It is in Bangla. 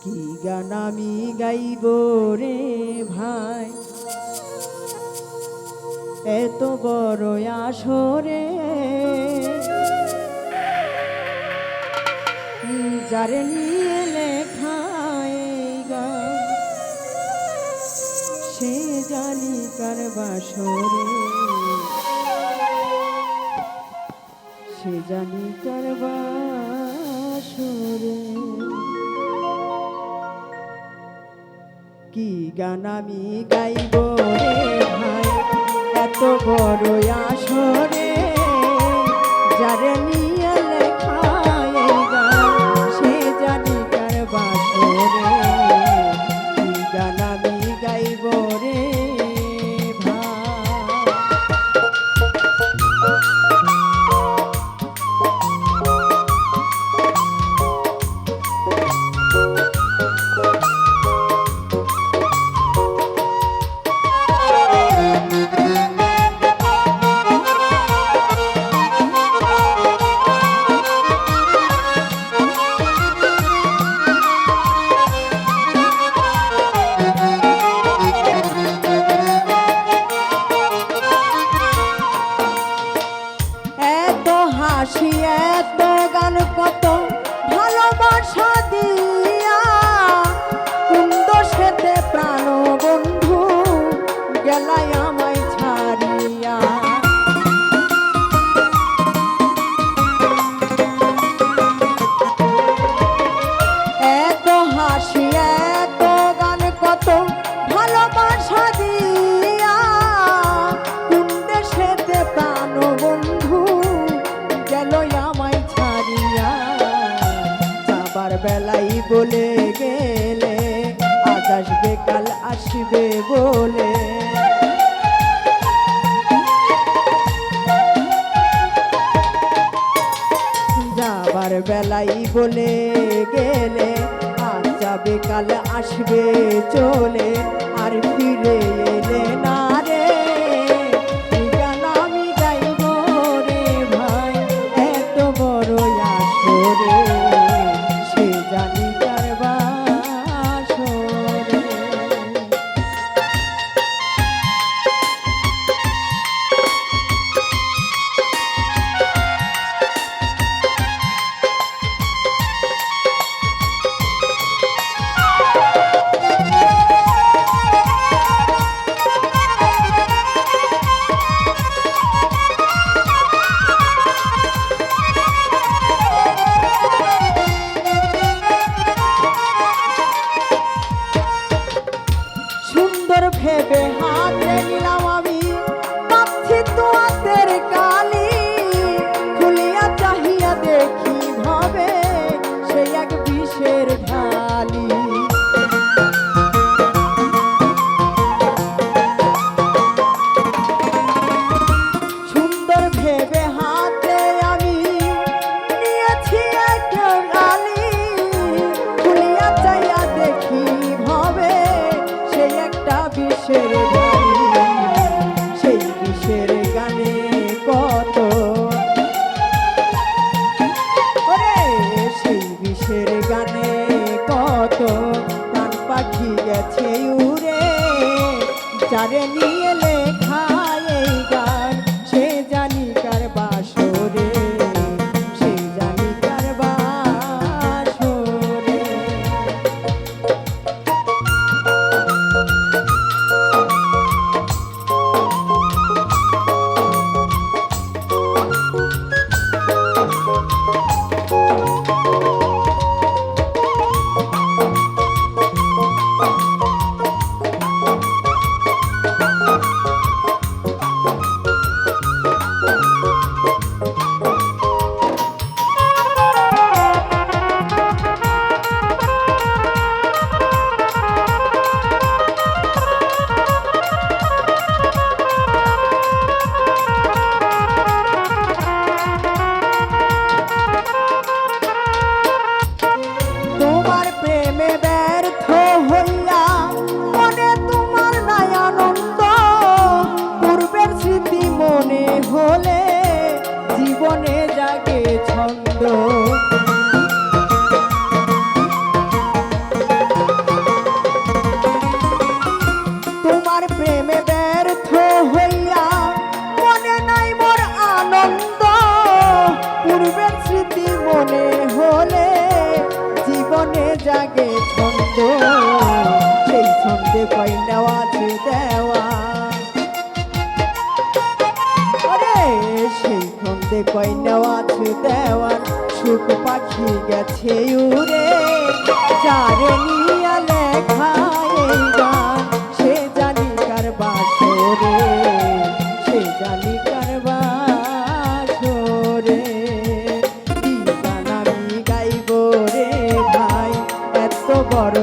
কি গান আমি গাইব রে ভাই, এত বড় আসরে যারে নিয়ে লেখা এই গান, সে জানি কার বাসরে, সে জানি কার বাসরে। কি গান আমি গাইব রে ভাই, এত বড় আসরে যারে নিয়ে লেখা এই গান, সে জানি কার বাসরে। কি গান আমি গাইব রে হাসি এত গান কত ভালোবাসা দিয়া, কুন্দ সেতে প্রাণ বন্ধু গেলাই আমায় ছাড়িয়া। এত হাসি এত গান কত ভালোবাসা দিয়া, কুন্দে সেতে প্রাণ বন্ধু গেল আমায় ছাড়িয়া। যাবার বেলাই বলে গেলে আজ আসবে কাল আসবে বলে, যাবার বেলাই বলে গেলে আজ যাবে কাল আসবে চলে, আর ফিরে এলে না রে। ভেবে হাতে নিলাম আমি, পাচ্ছি তো হাতের কালি, খুলিয়া চাহিয়া দেখি ভাবে সে এক বিষের ঢালি। সুন্দর ভেবে হাতে আমি নিয়েছি একটা গালি, খুলিয়া চাহিয়া দেখি ভাবে সেই একটা বিষের ঢালি। সেই বিষের গানে কত ওরে, সেই বিষের গানে কত প্রাণ পাখি গেছে উড়ে, যারে নিয়ে লেখা এই গান, সে জানি কার বাসরে, সে জানি কার বাসরে। জাগে ছন্দ, সেই ছন্দে কয় নেওয়া আছে দেওয়া। ওরে সেই ছন্দে কয় নেওয়া আছে দেওয়ার, সুখ পাখি গেছে উড়ে, যারে নিয়া লেখা এই গান, সে জানি কার বাসরে, সে জানি কার বাসরে। কি গান আমি গাইব রে ভাই, এত বড়